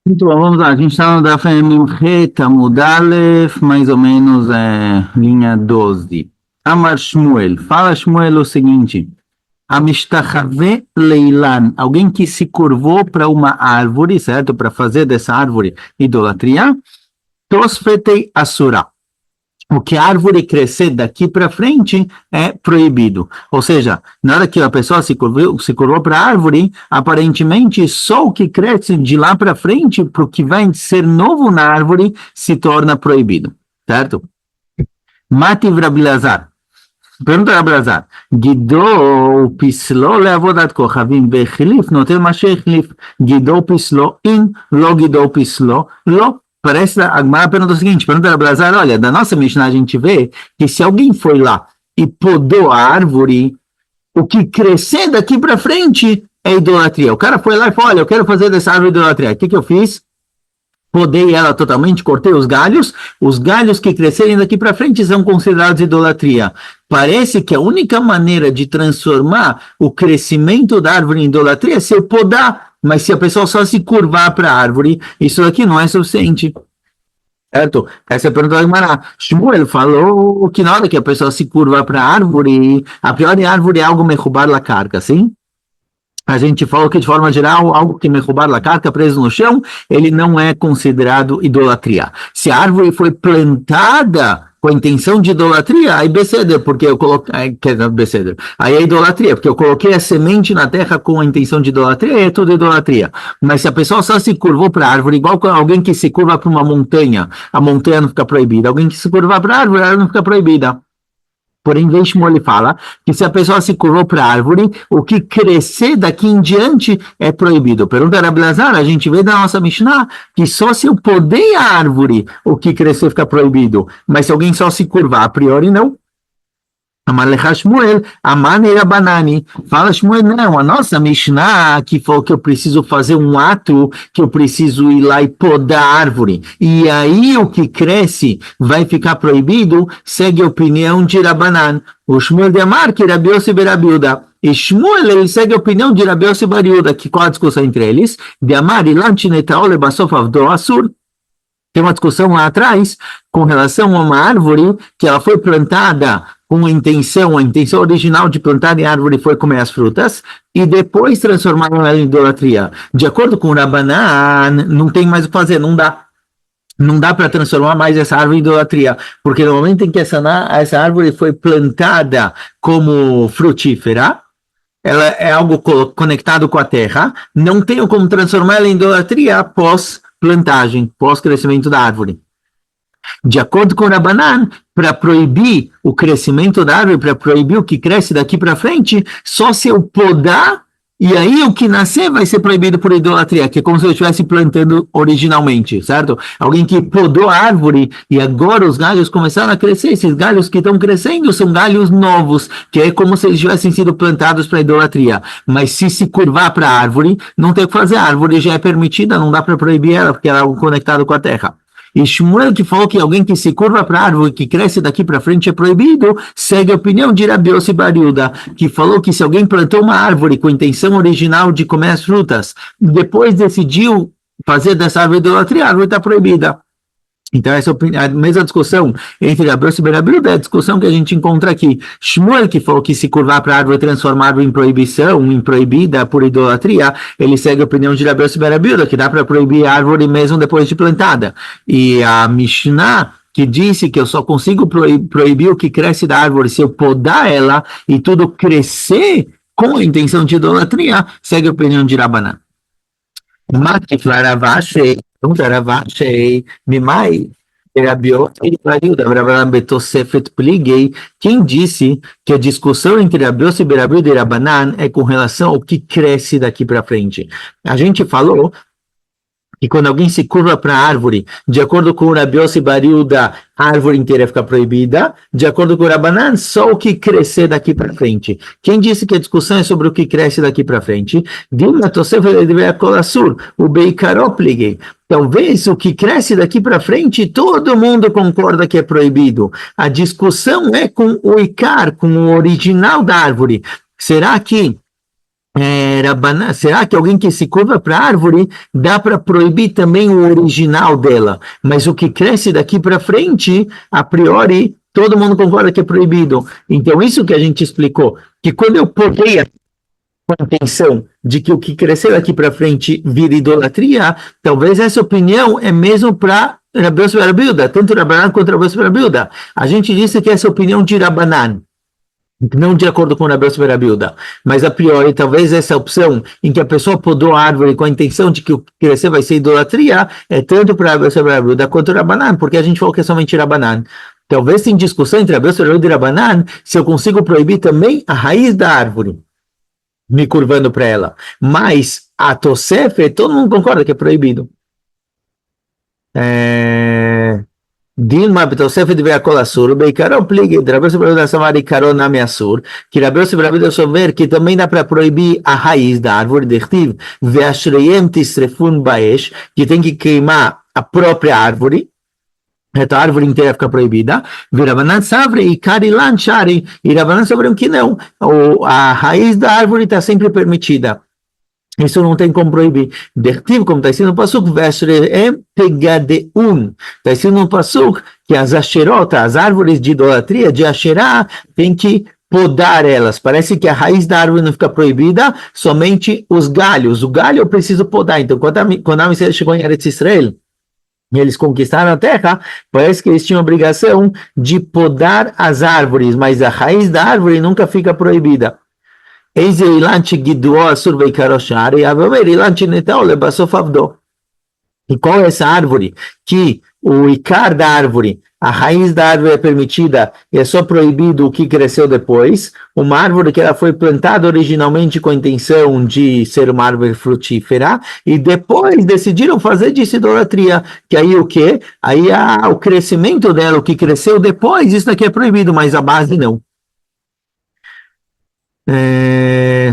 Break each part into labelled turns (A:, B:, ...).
A: Muito bom, vamos lá. A gente está no Daf Memchet Amud Aleph, mais ou menos linha 12. Amar Shmuel. Fala Shmuel o seguinte. Amistachave Leilan. Alguém que se curvou para uma árvore, certo? Para fazer dessa árvore idolatria. Tosfetei Asura. O que a árvore crescer daqui para frente é proibido. Ou seja, na hora que a pessoa se curvou para a árvore, aparentemente só o que cresce de lá para frente, para o que vai ser novo na árvore, se torna proibido. Certo? Mati Vrabilazar. Pergunta a Abrazar. Guidou pislo leavodat kochavim bechlif, notel mashe guidou pislo in, lo guidou pislo, lo. Parece a Agmará pergunta o seguinte, pergunta a Abrazar, olha, da nossa Mishnah a gente vê que se alguém foi lá e podou a árvore, o que crescer daqui para frente é idolatria. O cara foi lá e falou, olha, eu quero fazer dessa árvore idolatria. O que eu fiz? Podei ela totalmente, cortei os galhos que crescerem daqui para frente são considerados idolatria. Parece que a única maneira de transformar o crescimento da árvore em idolatria é se eu podar, mas se a pessoa só se curvar para a árvore, isso aqui não é suficiente. Certo? Essa é a pergunta da Gemara. Shmuel falou que na hora que a pessoa se curva para a árvore, a priori a árvore é algo mechubar la carga, sim? A gente falou que, de forma geral, algo que derrubar a carta preso no chão, ele não é considerado idolatria. Se a árvore foi plantada com a intenção de idolatria, aí beceder, porque eu coloquei, beceder, aí é idolatria, porque eu coloquei a semente na terra com a intenção de idolatria, aí é tudo idolatria. Mas se a pessoa só se curvou para a árvore, igual alguém que se curva para uma montanha, a montanha não fica proibida. Alguém que se curva para a árvore, ela não fica proibida. Porém, Veishmo ele fala que se a pessoa se curvou para a árvore, o que crescer daqui em diante é proibido. Pergunta a Blazar, a gente vê da nossa Mishnah que só se eu podei a árvore, o que crescer fica proibido. Mas se alguém só se curvar, a priori não. Amalecha Shmuel, Amaneira Banani. Fala Shmuel, não, a nossa Mishnah que falou que eu preciso fazer um ato, que eu preciso ir lá e podar a árvore. E aí o que cresce vai ficar proibido, segue a opinião de Rabanan. O Shmuel de Amar, que Rabi Yossi Berabiuda. E Shmuel, ele segue a opinião de Rabi Yossi Berabiuda, que qual a discussão entre eles? De Amar, Ilan Tinetaole Basof Avdo Asur. Tem uma discussão lá atrás com relação a uma árvore que ela foi plantada com a intenção original de plantar em árvore foi comer as frutas, e depois transformaram ela em idolatria. De acordo com o Rabanan, não tem mais o que fazer, não dá. Não dá para transformar mais essa árvore em idolatria, porque no momento em que essa árvore foi plantada como frutífera, ela é algo conectado com a terra, não tenho como transformar ela em idolatria após plantagem, pós-crescimento da árvore. De acordo com o Rabanan, para proibir o crescimento da árvore, para proibir o que cresce daqui para frente, só se eu podar, e aí o que nascer vai ser proibido por idolatria, que é como se eu estivesse plantando originalmente, certo? Alguém que podou a árvore e agora os galhos começaram a crescer, esses galhos que estão crescendo são galhos novos, que é como se eles tivessem sido plantados para idolatria. Mas se curvar para a árvore, não tem o que fazer, a árvore já é permitida, não dá para proibir ela, porque ela é algo conectado com a terra. E Shmuel que falou que alguém que se curva para a árvore, que cresce daqui para frente é proibido, segue a opinião de Rabi Yossi Bariuda, que falou que se alguém plantou uma árvore com a intenção original de comer as frutas, depois decidiu fazer dessa árvore idolatria, a árvore está proibida. Então, essa é a mesma discussão entre Rabi Yossi e Berabiuda, é a discussão que a gente encontra aqui. Shmuel, que falou que se curvar para a árvore transformar a árvore em proibição, em proibida por idolatria, ele segue a opinião de Rabi Yossi e Berabiuda, que dá para proibir a árvore mesmo depois de plantada. E a Mishnah, que disse que eu só consigo proibir o que cresce da árvore se eu podar ela e tudo crescer com a intenção de idolatria, segue a opinião de Rabanan. Matiflaravache, Ravache, Mimai, quem disse que a discussão entre Rabi Yossi e Berabiuda e Rabanan é com relação ao que cresce daqui para frente? A gente falou que quando alguém se curva para a árvore, de acordo com o Rabi Yossi Bariuda, a árvore inteira fica proibida, de acordo com o Rabanan, só o que crescer daqui para frente. Quem disse que a discussão é sobre o que cresce daqui para frente? O Beikaroplige. Talvez o que cresce daqui para frente, todo mundo concorda que é proibido. A discussão é com o Icar, com o original da árvore. Será que Rabanan, será que alguém que se curva para a árvore dá para proibir também o original dela? Mas o que cresce daqui para frente, a priori, todo mundo concorda que é proibido. Então, isso que a gente explicou, que quando eu podei com a intenção de que o que crescer daqui para frente vira idolatria, talvez essa opinião é mesmo para Rabi Yossi ben Rabi Yehuda, tanto Rabanan quanto Rabi Yossi ben Rabi Yehuda. A gente disse que essa é a opinião de Rabanan, não de acordo com Rabi Yossi ben Rabi Yehuda, mas a priori, talvez essa opção em que a pessoa podou a árvore com a intenção de que o que crescer vai ser idolatria, é tanto para Rabi Yossi ben Rabi Yehuda quanto Rabanan, porque a gente falou que é somente Rabanan. Talvez tem discussão entre Rabi Yossi ben Rabi Yehuda e Rabanan se eu consigo proibir também a raiz da árvore, me curvando para ela. Mas a Tosefet, todo mundo concorda que é proibido. Dilma בתוספת והכל אסור, בעיקרו פליגי, רבי יוסי בן רבי יהודה סבר עיקרו נמי אסור, כי רבי יוסי בן רבי יהודה סובר כי também dá para proibir a raiz da árvore, דכתיב, ואשריהם תשרפון באש, que tem que queimar a própria árvore, a árvore inteira fica proibida, Virabanan Savre e Karilan Shari, e Rabanan sobre que não, a raiz da árvore está sempre permitida. Isso não tem como proibir. Dertiv, como está escrito no Pasuk, Veshrem Pegadeun. Está escrito no Pasuk que as Asherot, as árvores de idolatria, de Asherá, tem que podar elas. Parece que a raiz da árvore não fica proibida, somente os galhos. O galho eu preciso podar. Então, quando a Moisés chegou em Eretz Israel, e eles conquistaram a terra, parece que eles tinham a obrigação de podar as árvores, mas a raiz da árvore nunca fica proibida. איזה אילן שגידלו אסור ועיקרו שערי, אבל אומר אילן שנטעו לבסוף עבדו. E qual é essa árvore? Que o icar da árvore, a raiz da árvore é permitida e é só proibido o que cresceu depois. Uma árvore que ela foi plantada originalmente com a intenção de ser uma árvore frutífera e depois decidiram fazer disso idolatria. Que aí o quê? Aí o crescimento dela, o que cresceu depois, isso daqui é proibido, mas a base não.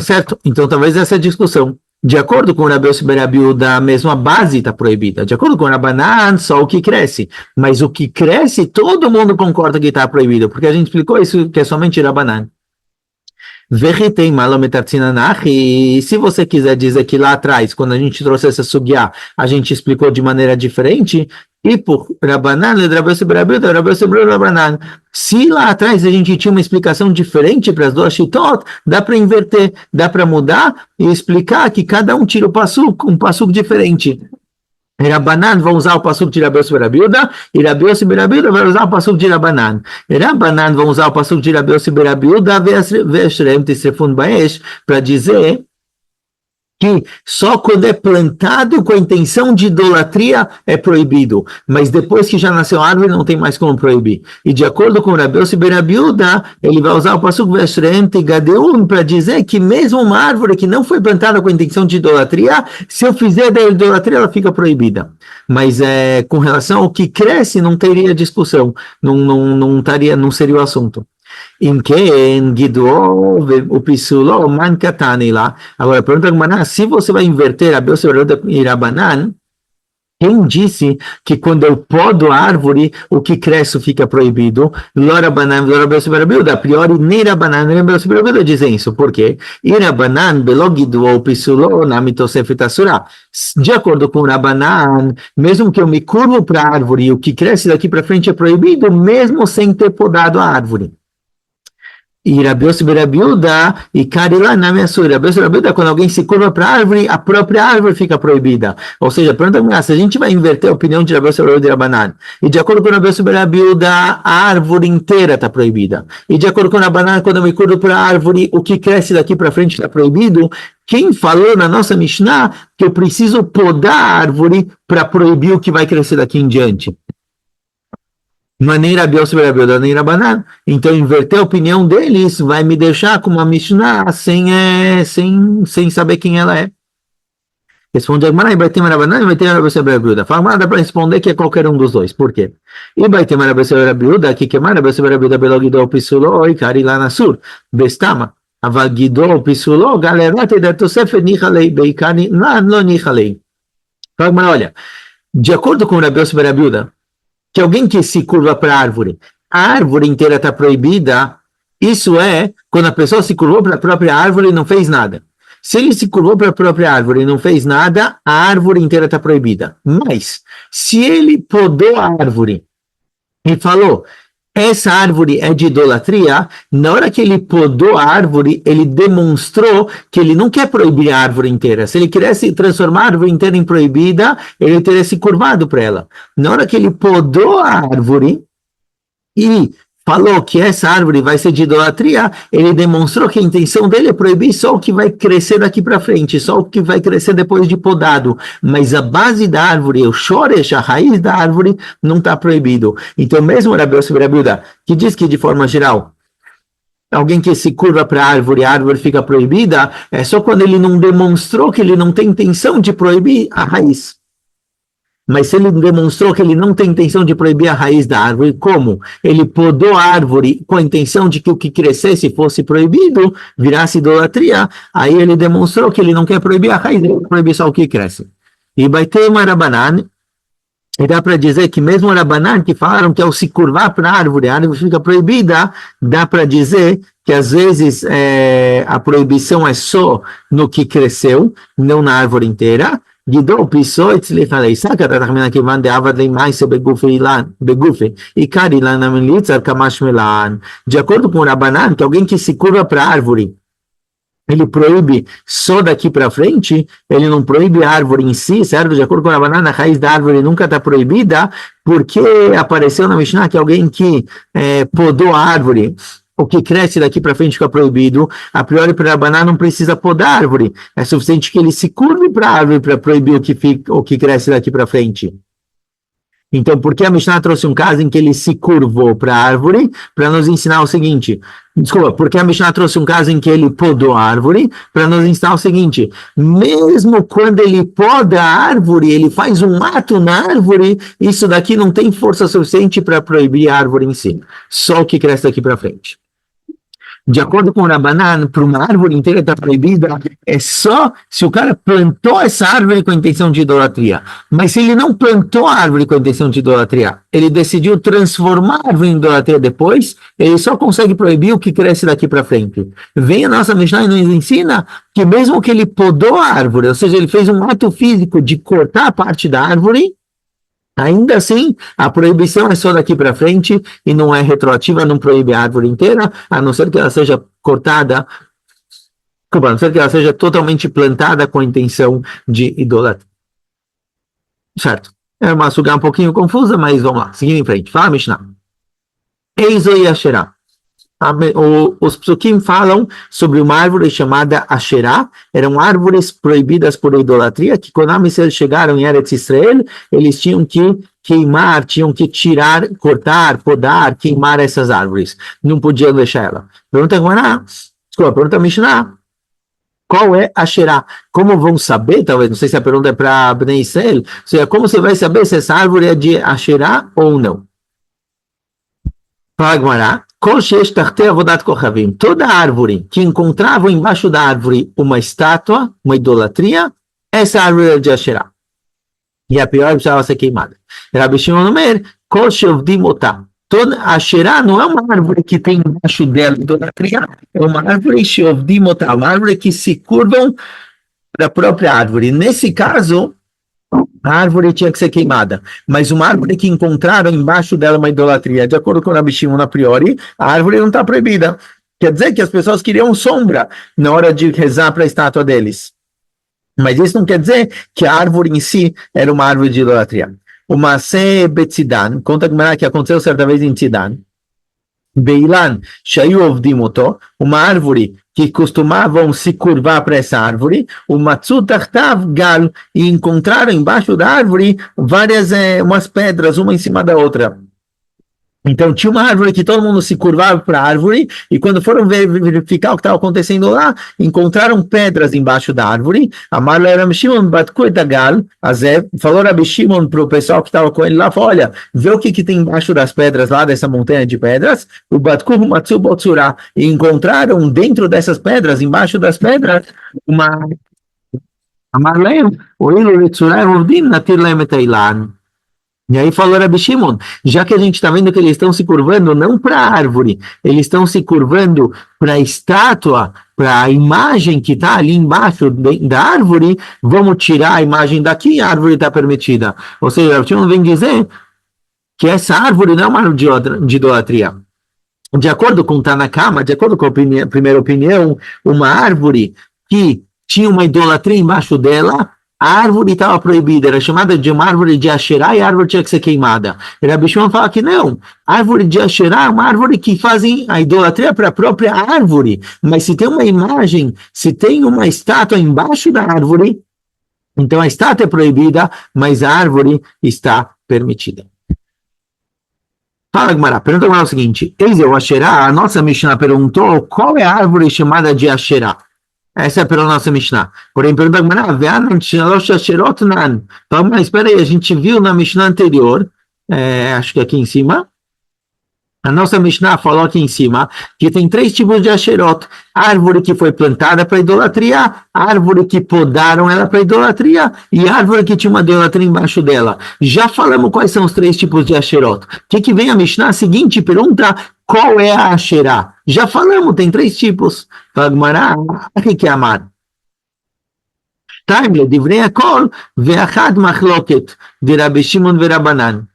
A: Certo? Então talvez essa é a discussão. De acordo com o Rabi Yossi ben Rabi Yehuda, a mesma base está proibida. De acordo com o Rabanan, só o que cresce. Mas o que cresce, todo mundo concorda que está proibido, porque a gente explicou isso que é somente Rabanan. E se você quiser dizer que lá atrás, quando a gente trouxe essa sugya, a gente explicou de maneira diferente, e por Rabanan, Rabi Yossi ben Rabi Yehuda, Rabi Yossi ben Rabanan. Se lá atrás a gente tinha uma explicação diferente para as duas shitot, dá para inverter, dá para mudar e explicar que cada um tira um passuco diferente. Rabanan vão usar o passuco de Rabi Yossi ben Rabi Yehuda e Rabi Yossi ben Rabi Yehuda vai usar o passuco de Rabanan. Rabanan vão usar o passuco de Rabi Yossi ben Rabi Yehuda ve'ashrem tisrefun ba'esh para dizer que só quando é plantado com a intenção de idolatria é proibido, mas depois que já nasceu a árvore não tem mais como proibir. E de acordo com o Rabi Yossi ben Rabi Yehuda, ele vai usar o passuco Veshrem Tegadeun para dizer que mesmo uma árvore que não foi plantada com a intenção de idolatria, se eu fizer da idolatria ela fica proibida. Mas com relação ao que cresce não teria discussão, não seria o assunto. Em quem guidou o pisulo man katani lá. Agora pergunta Gumara, se você vai inverter Rabi Yossi ben Rabi Yehuda e Rabanan, quem disse que quando eu podo a árvore, o que cresce fica proibido? Lorabanan, Rabi Yossi ben Rabi Yehuda, a priori, nem Rabanan, nem Rabi Yossi ben Rabi Yehuda dizem isso. Por quê? E Rabanan, belogidu o pisulo na mitosefet asura. De acordo com Rabanan, mesmo que eu me curvo para a árvore, o que cresce daqui para frente é proibido, mesmo sem ter podado a árvore. E Rabi Yossi ben Rabi Yehuda e Karilan Nami Asur. Rabi Yossi ben Rabi Yehuda, quando alguém se curva para a árvore, a própria árvore fica proibida. Ou seja, pergunta se a gente vai inverter a opinião de Rabi Yossi ben Rabi Yehuda e Rabanan, e de acordo com Rabi Yossi ben Rabi Yehuda, a árvore inteira está proibida. E de acordo com Rabanan, quando eu me curvo para a árvore, o que cresce daqui para frente está proibido. Quem falou na nossa Mishnah que eu preciso podar a árvore para proibir o que vai crescer daqui em diante? Não é nem Rabi Yossi ben Rabi Yehuda, nem Rabanan. Então, inverter a opinião deles vai me deixar com uma Mishnah sem saber quem ela é. Responde a Gemara, e vai ter Rabanan e vai ter Rabi Yossi ben Rabi Yehuda. Fala, dá para responder que é qualquer um dos dois. Por quê? E vai ter Rabi Yossi ben Rabi Yehuda, que Rabi Yossi ben Rabi Yehuda belogidou pisulo e Karilan Asur. Bestama. אבל גידו פיסולו, גלרת את התוספת ניחא ליה, בעיקר לא ניחא ליה. Fala, Gemara, olha, de acordo com Rabi Yossi ben Rabi Yehuda, que alguém que se curva para a árvore inteira está proibida, isso é quando a pessoa se curvou para a própria árvore e não fez nada. Se ele se curvou para a própria árvore e não fez nada, a árvore inteira está proibida. Mas, se ele podou a árvore e falou, essa árvore é de idolatria, na hora que ele podou a árvore, ele demonstrou que ele não quer proibir a árvore inteira. Se ele quisesse transformar a árvore inteira em proibida, ele teria se curvado para ela. Na hora que ele podou a árvore e falou que essa árvore vai ser de idolatria, ele demonstrou que a intenção dele é proibir só o que vai crescer daqui para frente, só o que vai crescer depois de podado, mas a base da árvore, o shoresh, a raiz da árvore, não está proibido. Então mesmo Rabi Yossi Rabi Yehuda, que diz que de forma geral, alguém que se curva para a árvore fica proibida, é só quando ele não demonstrou que ele não tem intenção de proibir a raiz. Mas se ele demonstrou que ele não tem intenção de proibir a raiz da árvore, como? Ele podou a árvore com a intenção de que o que crescesse fosse proibido, virasse idolatria, aí ele demonstrou que ele não quer proibir a raiz, ele quer proibir só o que cresce. E vai ter uma Rabanan, e dá para dizer que mesmo Rabanan que falaram que ao se curvar para a árvore fica proibida, dá para dizer que às vezes a proibição é só no que cresceu, não na árvore inteira. Gidol pisou אצלך לעיסק, אתה תחמין כיוון דעבד למעשה בגופי, עיקר אילן המליצר כמשמע לען. De acordo com o Rabanan, que alguém que se curva para a árvore, ele proíbe só daqui para frente, ele não proíbe a árvore em si, certo? De acordo com o Rabanan, a raiz da árvore nunca está proibida, porque apareceu na Mishnah que alguém que podou a árvore, o que cresce daqui para frente fica proibido, a priori para Rabanan não precisa podar a árvore, é suficiente que ele se curve para a árvore para proibir o que cresce daqui para frente. Então, por que a Mishnah trouxe um caso em que ele se curvou para a árvore? Para nos ensinar o seguinte, desculpa, porque a Mishnah trouxe um caso em que ele podou a árvore? Para nos ensinar o seguinte, mesmo quando ele poda a árvore, ele faz um ato na árvore, isso daqui não tem força suficiente para proibir a árvore em si, só o que cresce daqui para frente. De acordo com o Rabanan, para uma árvore inteira estar proibida, é só se o cara plantou essa árvore com a intenção de idolatria. Mas se ele não plantou a árvore com a intenção de idolatria, ele decidiu transformar a árvore em idolatria depois, ele só consegue proibir o que cresce daqui para frente. Vem a nossa Mishnah e nos ensina que mesmo que ele podou a árvore, ou seja, ele fez um ato físico de cortar a parte da árvore, ainda assim, a proibição é só daqui para frente e não é retroativa, não proíbe a árvore inteira, a não ser que ela seja cortada, a não ser que ela seja totalmente plantada com a intenção de idolatria. Certo? É uma sugar um pouquinho confusa, mas vamos lá, seguindo em frente. Fala, Mishnah. Eizo e Asherah. Os psukim falam sobre uma árvore chamada Asherah, eram árvores proibidas por idolatria, que quando eles chegaram em Eretz Israel, eles tinham que queimar, tinham que tirar, cortar, podar, queimar essas árvores, não podiam deixar ela. Pergunta Mishnah, qual é Asherah? Como vão saber, talvez, não sei se a pergunta é para Bnei Israel, ou seja, como você vai saber se essa árvore é de Asherah ou não? Fala Gemara, toda árvore que encontrava embaixo da árvore uma estátua, uma idolatria, essa árvore é de Asherah. E a pior precisava ser queimada. Rabi Shimon Omer, toda Asherah não é uma árvore que tem embaixo dela idolatria, é uma árvore Shovdimotah, uma árvore que se curvam da própria árvore. Nesse caso, a árvore tinha que ser queimada, mas uma árvore que encontraram embaixo dela uma idolatria, de acordo com o Rabi Shimon a priori, a árvore não está proibida. Quer dizer que as pessoas queriam sombra na hora de rezar para a estátua deles. Mas isso não quer dizer que a árvore em si era uma árvore de idolatria. O Maseh Betzidan, conta que aconteceu certa vez em Tzidan, Beilan, Shayu Ovdimoto, uma árvore que costumavam se curvar para essa árvore, o Matsutartav Gal, e encontraram embaixo da árvore várias, umas pedras, uma em cima da outra. Então tinha uma árvore que todo mundo se curvava para a árvore, e quando foram verificar o que estava acontecendo lá, encontraram pedras embaixo da árvore. Amarlo era Rabi Shimon Batku Gal, falou Rabi Shimon para o pessoal que estava com ele lá, falou, olha, vê o que tem embaixo das pedras lá, dessa montanha de pedras, o Batku Matsu Botsura, e encontraram dentro dessas pedras, embaixo das pedras, uma Amarlo, o Ilo Ritsura Rovdim Natir Lemetailan. E aí falou Rabi Shimon, já que a gente está vendo que eles estão se curvando não para a árvore, eles estão se curvando para a estátua, para a imagem que está ali embaixo da árvore, vamos tirar a imagem daqui e a árvore está permitida. Ou seja, Rabi Shimon vem dizer que essa árvore não é uma árvore de idolatria. De acordo com Tanakama, de acordo com a primeira opinião, uma árvore que tinha uma idolatria embaixo dela, a árvore estava proibida, era chamada de uma árvore de Asherá e a árvore tinha que ser queimada. E Rabi Shimon fala que não, a árvore de Asherá é uma árvore que fazem a idolatria para a própria árvore, mas se tem uma imagem, se tem uma estátua embaixo da árvore, então a estátua é proibida, mas a árvore está permitida. Fala, Gmará, pergunta agora o seguinte, Eiseu Asherá, a nossa Mishnah perguntou qual é a árvore chamada de Asherá. Essa é pela nossa Mishnah. Porém, pergunta Gmará, então, mas espera aí, a gente viu na Mishnah anterior, acho que aqui em cima, a nossa Mishnah falou aqui em cima que tem 3 tipos de Asherot. Árvore que foi plantada para idolatria, árvore que podaram ela para idolatria e árvore que tinha uma idolatria embaixo dela. Já falamos quais são os 3 tipos de Asherot. O que vem a Mishnah? A seguinte pergunta, qual é a Asherá? Já falamos, tem 3 tipos. Fala Gmará, o que é amar? Time, divrei akol, ve'achad machloket, de Rabi Shimon ve'Rabanan.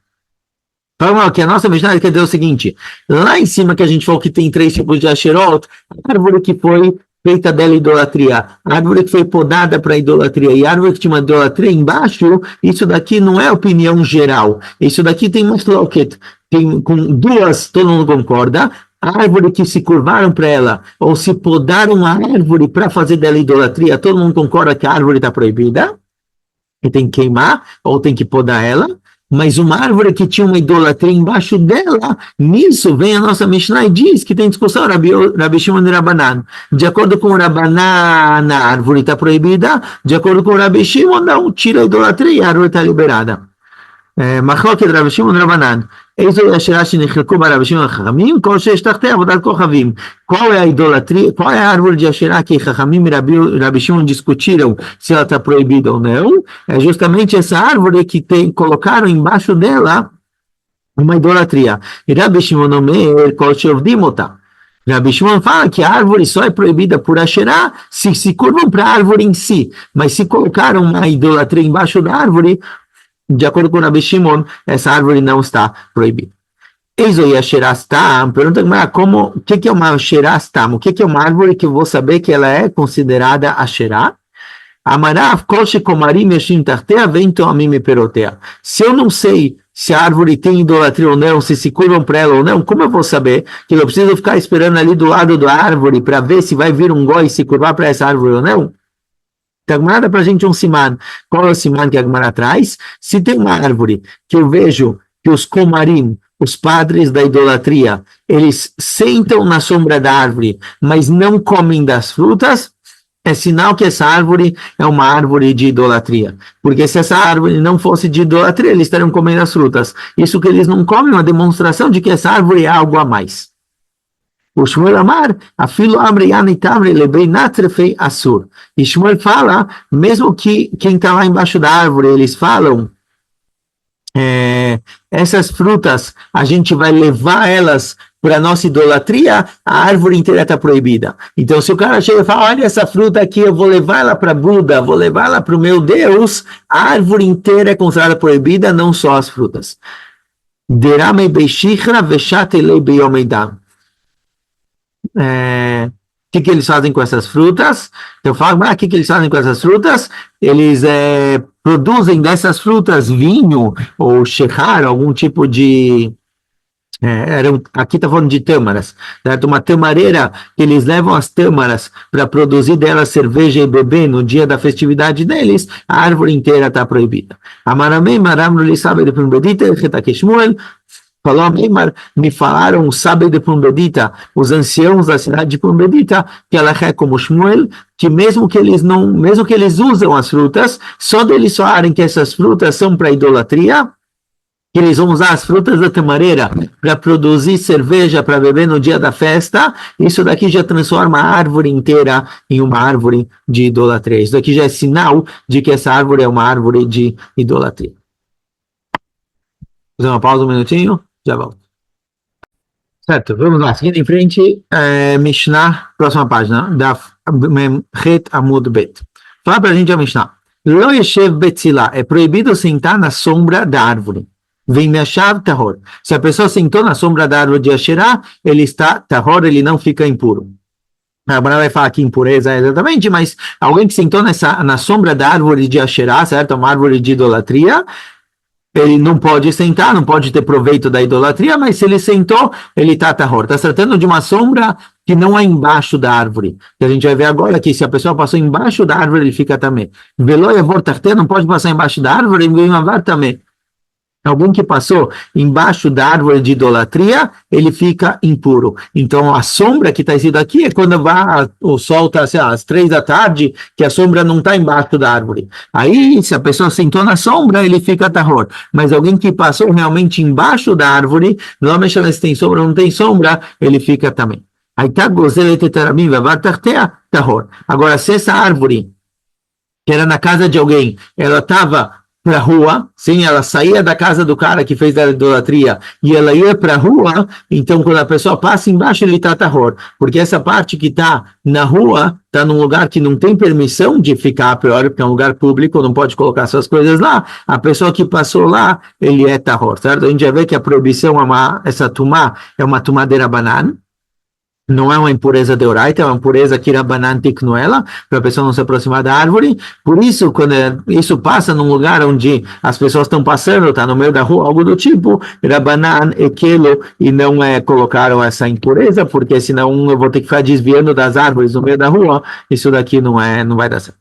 A: Fala que a nossa Mishnah quer dizer o seguinte, lá em cima que a gente falou que tem 3 tipos de Asherot, a árvore que foi feita dela idolatria, a árvore que foi podada para idolatria e a árvore que tinha uma idolatria embaixo, isso daqui não é opinião geral, isso daqui tem mais loquet, tem com 2, todo mundo concorda, a árvore que se curvaram para ela, ou se podaram a árvore para fazer dela idolatria, todo mundo concorda que a árvore está proibida, e tem que queimar, ou tem que podar ela, mas uma árvore que tinha uma idolatria embaixo dela, nisso vem a nossa Mishnah e diz que tem discussão Rabi Shimon e Rabanan. De acordo com o Rabanan, a árvore está proibida, de acordo com o Rabi Shimon, não, tira a idolatria e a árvore está liberada. מחלוקת רבי שמעון רבנן, איזו השאלה שנחלקו בה רבי שמעון החכמים, כל שיש תחתיה עבודת כוכבים. Qual é a idolatria, qual é a árvore de Asherá que Chachamim e Rabi Shimon discutiram se ela está proibida ou não? É justamente essa árvore que colocaram embaixo dela uma idolatria. E Rabi Shimon omer kol sheovdim otá. Rabi Shimon fala que a árvore só é proibida por Asherá se curvam para a árvore em si, mas se colocaram uma idolatria embaixo da árvore, de acordo com Rabi Shimon, essa árvore não está proibida. Eis o Asherastam, pergunta como, o que é uma Asherastam? O que é uma árvore que eu vou saber que ela é considerada Asherá? Amarav kol shekomarim yeshim tartea vento amim perotea. Se eu não sei se a árvore tem idolatria ou não, se curvam para ela ou não, como eu vou saber que eu preciso ficar esperando ali do lado da árvore para ver se vai vir um goi se curvar para essa árvore ou não? Então, a Gemara dá para a gente um siman. Qual é o siman que a Gemara traz? Se tem uma árvore que eu vejo que os komarim, os padres da idolatria, eles sentam na sombra da árvore, mas não comem das frutas, é sinal que essa árvore é uma árvore de idolatria. Porque se essa árvore não fosse de idolatria, eles estariam comendo as frutas. Isso que eles não comem é uma demonstração de que essa árvore é algo a mais. O Shmuel Amar, afilo amre yanitamre lebei natrefei assur. E Shmuel fala, mesmo que quem está lá embaixo da árvore, eles falam, essas frutas, a gente vai levar elas para a nossa idolatria, a árvore inteira está proibida. Então, se o cara chega e fala, olha essa fruta aqui, eu vou levar ela para Buda, vou levar ela para o meu Deus, a árvore inteira é considerada proibida, não só as frutas. Derame beishichra veshatelei beyomeidam. O que eles fazem com essas frutas? Eu falo, o que eles fazem com essas frutas? Eles produzem dessas frutas vinho ou shechar, algum tipo de... aqui está falando de tâmaras, certo? Uma tamareira que eles levam as tâmaras para produzir delas cerveja e bebê no dia da festividade deles, a árvore inteira está proibida. Amaramei, maramro, lhe sabe de Pumbedita, Retakeshmuel, falou a Meimar, me falaram, sabe de Pumbedita, os anciãos da cidade de Pumbedita, que ela é como Shmuel, que mesmo que eles usam as frutas, só deles falarem que essas frutas são para idolatria, que eles vão usar as frutas da tamareira para produzir cerveja para beber no dia da festa, isso daqui já transforma a árvore inteira em uma árvore de idolatria. Isso daqui já é sinal de que essa árvore é uma árvore de idolatria. Fazer uma pausa um minutinho, já volto. Certo, vamos lá. Seguindo em frente, Mishnah, próxima página, Daf Mem Het Amud Bet. Fala pra gente a Mishnah. Lo yeshev betzilá, é proibido sentar na sombra da árvore. Vem mechav tahor. Se a pessoa sentou na sombra da árvore de Asherá, ele está tahor, ele não fica impuro. A Bárbara vai falar que impureza é exatamente, mas alguém que sentou na sombra da árvore de Asherá, certo? Uma árvore de idolatria, ele não pode sentar, não pode ter proveito da idolatria, mas se ele sentou, ele está tahor. Está se tratando de uma sombra que não é embaixo da árvore. Que a gente vai ver agora que se a pessoa passou embaixo da árvore, ele fica também. Veloia vortarte, não pode passar embaixo da árvore, ele vai também. Alguém que passou embaixo da árvore de idolatria, ele fica impuro. Então, a sombra que está escrito aqui é quando o sol está às 3 da tarde, que a sombra não está embaixo da árvore. Aí, se a pessoa sentou na sombra, ele fica tahor. Mas alguém que passou realmente embaixo da árvore, normalmente se tem sombra ou não tem sombra, ele fica também. Aí tá tahor. Agora, se essa árvore, que era na casa de alguém, ela estava para a rua, sim, ela saía da casa do cara que fez a idolatria e ela ia para a rua, então quando a pessoa passa embaixo ele está tahor, porque essa parte que está na rua, está num lugar que não tem permissão de ficar a priori, porque é um lugar público, não pode colocar suas coisas lá, a pessoa que passou lá, ele é tahor, certo? A gente já vê que a proibição, essa tumá, é uma tumadeira banana, não é uma impureza de oraita, é uma impureza que Rabbanan tiknu ela, para a pessoa não se aproximar da árvore. Por isso, quando isso passa num lugar onde as pessoas estão passando, está no meio da rua, algo do tipo, Rabbanan ekelo, e não colocaram essa impureza, porque senão eu vou ter que ficar desviando das árvores no meio da rua, isso daqui não vai dar certo.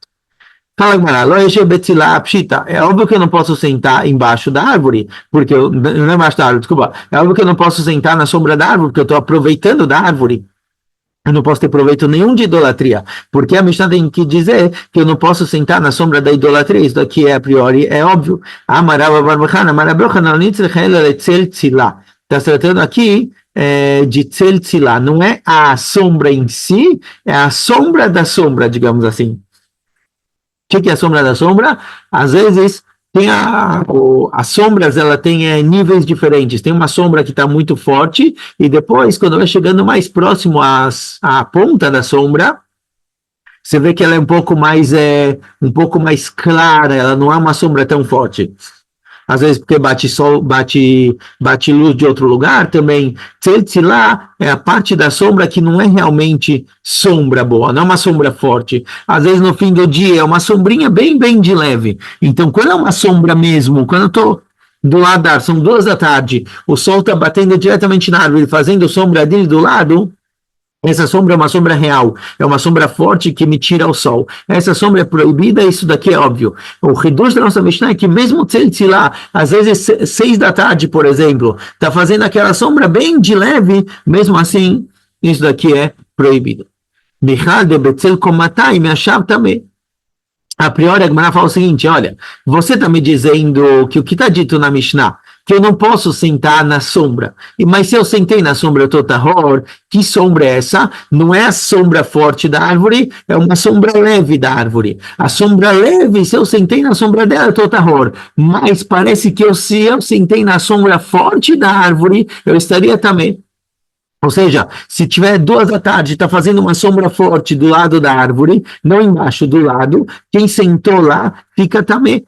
A: Fala, Pshita. É óbvio que eu não posso sentar embaixo da árvore, porque não é embaixo da árvore, desculpa. É óbvio que eu não posso sentar na sombra da árvore, porque eu estou aproveitando da árvore. Eu não posso ter proveito nenhum de idolatria, porque a Mishnah tem que dizer que eu não posso sentar na sombra da idolatria. Isso daqui a priori é óbvio. Está se tratando aqui de tzeltzilá, não é a sombra em si, é a sombra da sombra, digamos assim. O que é a sombra da sombra? Às vezes tem as sombras, ela tem níveis diferentes. Tem uma sombra que está muito forte e depois, quando vai chegando mais próximo à ponta da sombra, você vê que ela é um pouco mais clara, ela não é uma sombra tão forte. Às vezes porque bate sol, bate luz de outro lugar também. Tzeltzilá é a parte da sombra que não é realmente sombra boa, não é uma sombra forte. Às vezes no fim do dia é uma sombrinha bem, bem de leve. Então, quando é uma sombra mesmo, quando eu estou do lado da árvore, são 2 da tarde, o sol está batendo diretamente na árvore, fazendo sombra dele do lado, essa sombra é uma sombra real, é uma sombra forte que me tira o sol. Essa sombra é proibida, isso daqui é óbvio. O reduz da nossa Mishnah é que mesmo tzeltzilá, às vezes 6 da tarde, por exemplo, está fazendo aquela sombra bem de leve, mesmo assim, isso daqui é proibido. Michal de Betzel Komatai me achava também. A priori, a Gemara fala o seguinte, olha, você está me dizendo que o que está dito na Mishnah, que eu não posso sentar na sombra. Mas se eu sentei na sombra, eu estou tahor. Que sombra é essa? Não é a sombra forte da árvore, é uma sombra leve da árvore. A sombra leve, se eu sentei na sombra dela, eu estou tahor. Mas parece que se eu sentei na sombra forte da árvore, eu estaria também. Ou seja, se tiver 2 da tarde, está fazendo uma sombra forte do lado da árvore, não embaixo, do lado, quem sentou lá fica também.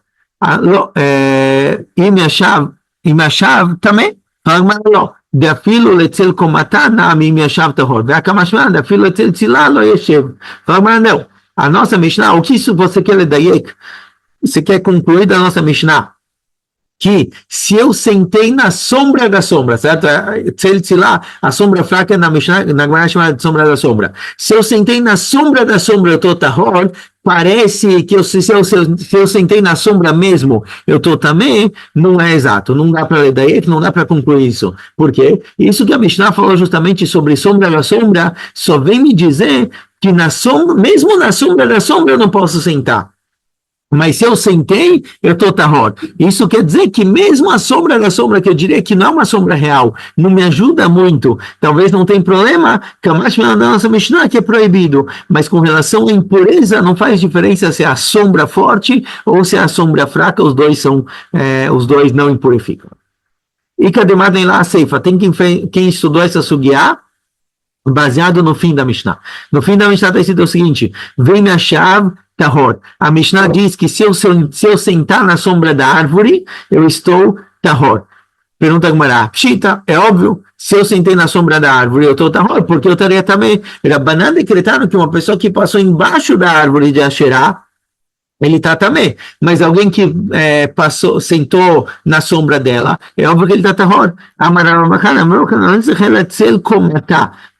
A: E me achava também. Deafilo letzel komatá nami me achava terror. Ve'akamashman, deafilo letzel tzilá lo yeshev. Fala, não. A nossa Mishnah, o que isso você quer ler? Você quer concluir da nossa Mishnah? Que se eu sentei na sombra da sombra, certo? Tzeltzilá, a sombra fraca na Mishnah, na Gemara chama de sombra da sombra. Se eu sentei na sombra da sombra, eu estou tahor, parece que se eu sentei na sombra mesmo, eu estou também, não é exato. Não dá para ler daí, não dá para concluir isso. Por quê? Isso que a Mishnah falou justamente sobre sombra da sombra, só vem me dizer que na sombra, mesmo na sombra da sombra, eu não posso sentar. Mas se eu sentei, eu estou tahor. Isso quer dizer que mesmo a sombra da sombra, que eu diria que não é uma sombra real, não me ajuda muito. Talvez não tenha problema, Kamash da nossa Mishnah que é proibido. Mas com relação à impureza, não faz diferença se é a sombra forte ou se é a sombra fraca, os dois não impurificam. E cadê lá a ceifa? Tem quem estudou essa sugiá baseado no fim da Mishnah. No fim da Mishnah está escrito o seguinte: vem na chave tahor. A Mishnah diz que se eu sentar na sombra da árvore, eu estou tahor. Pergunta a Gemara, pshita, é óbvio, se eu sentei na sombra da árvore, eu estou tahor, porque eu estaria também. Rabbanan decretaram que uma pessoa que passou embaixo da árvore de Asherá, ele está também, mas alguém que sentou na sombra dela, é óbvio que ele está tahor.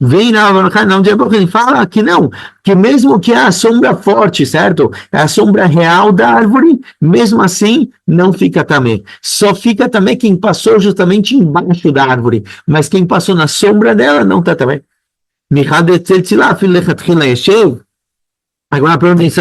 A: Vem na não ele fala que não, que mesmo que é a sombra forte, certo? É a sombra real da árvore, mesmo assim não fica também. Só fica também quem passou justamente embaixo da árvore, mas quem passou na sombra dela não está também. Agora,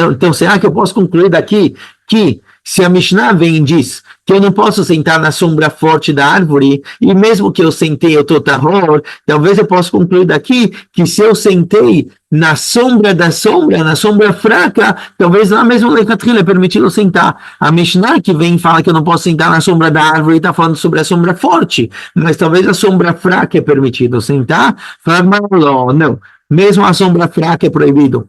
A: então, será que eu posso concluir daqui que se a Mishnah vem e diz que eu não posso sentar na sombra forte da árvore, e mesmo que eu sentei, eu estou tahor, talvez eu possa concluir daqui que se eu sentei na sombra da sombra, na sombra fraca, talvez lá mesmo é permitido sentar. A Mishnah que vem e fala que eu não posso sentar na sombra da árvore, está falando sobre a sombra forte, mas talvez a sombra fraca é permitido sentar. Fala, não, mesmo a sombra fraca é proibido.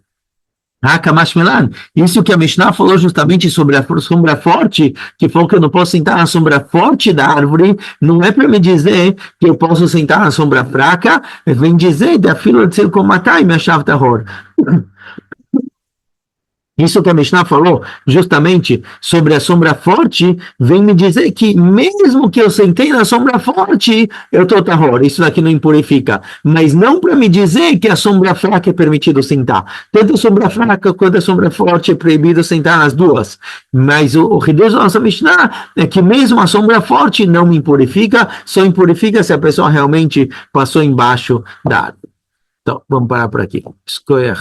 A: Isso que a Mishnah falou justamente sobre a sombra forte, que falou que eu não posso sentar na sombra forte da árvore, não é para me dizer que eu posso sentar na sombra fraca, vem dizer da fila de ser como matar e me achava terror. Isso que a Mishnah falou justamente sobre a sombra forte, vem me dizer que mesmo que eu sentei na sombra forte, eu estou terror. Isso daqui não impurifica. Mas não para me dizer que a sombra fraca é permitido sentar. Tanto a sombra fraca quanto a sombra forte é proibido sentar nas duas. Mas o reduz da nossa Mishnah é que mesmo a sombra forte não me impurifica, só impurifica se a pessoa realmente passou embaixo da árvore. Então, vamos parar por aqui. Escolha.